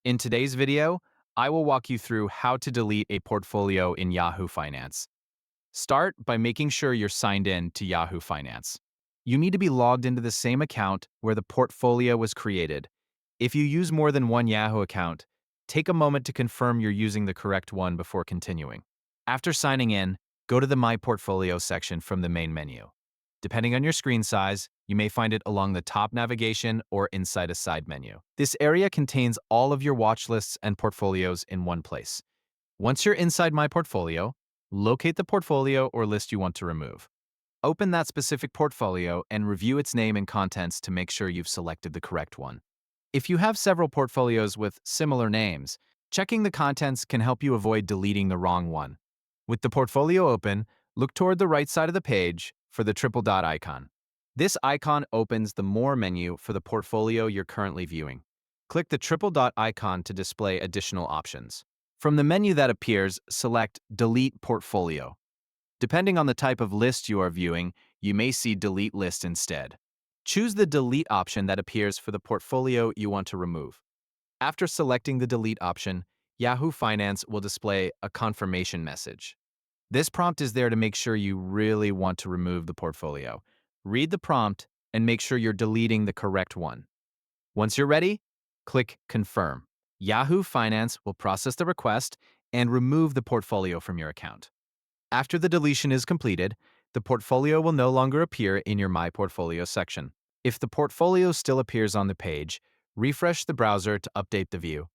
In today's video, I will walk you through how to delete a portfolio in Yahoo Finance. Start by making sure you're signed in to Yahoo Finance. You need to be logged into the same account where the portfolio was created. If you use more than one Yahoo account, take a moment to confirm you're using the correct one before continuing. After signing in, go to the My Portfolio section from the main menu. Depending on your screen size, you may find it along the top navigation or inside a side menu. This area contains all of your watch lists and portfolios in one place. Once you're inside My Portfolio, locate the portfolio or list you want to remove. Open that specific portfolio and review its name and contents to make sure you've selected the correct one. If you have several portfolios with similar names, checking the contents can help you avoid deleting the wrong one. With the portfolio open, look toward the right side of the page for the triple dot icon. This icon opens the More menu for the portfolio you're currently viewing. Click the triple dot icon to display additional options. From the menu that appears, select Delete Portfolio. Depending on the type of list you are viewing, you may see Delete List instead. Choose the Delete option that appears for the portfolio you want to remove. After selecting the Delete option, Yahoo Finance will display a confirmation message. This prompt is there to make sure you really want to remove the portfolio. Read the prompt and make sure you're deleting the correct one. Once you're ready, click Confirm. Yahoo Finance will process the request and remove the portfolio from your account. After the deletion is completed, the portfolio will no longer appear in your My Portfolio section. If the portfolio still appears on the page, refresh the browser to update the view.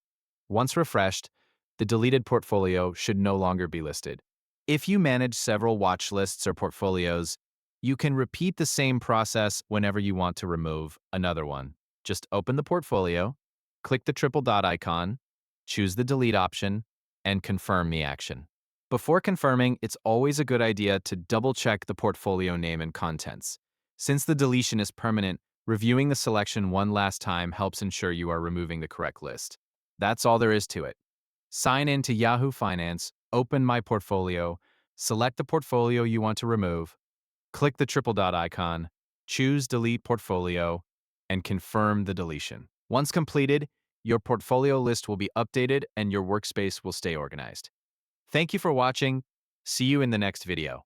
Once refreshed, the deleted portfolio should no longer be listed. If you manage several watch lists or portfolios, you can repeat the same process whenever you want to remove another one. Just open the portfolio, click the triple dot icon, choose the delete option, and confirm the action. Before confirming, it's always a good idea to double-check the portfolio name and contents. Since the deletion is permanent, reviewing the selection one last time helps ensure you are removing the correct list. That's all there is to it. Sign in to Yahoo Finance, open My Portfolio, select the portfolio you want to remove, click the triple dot icon, choose Delete Portfolio, and confirm the deletion. Once completed, your portfolio list will be updated and your workspace will stay organized. Thank you for watching. See you in the next video.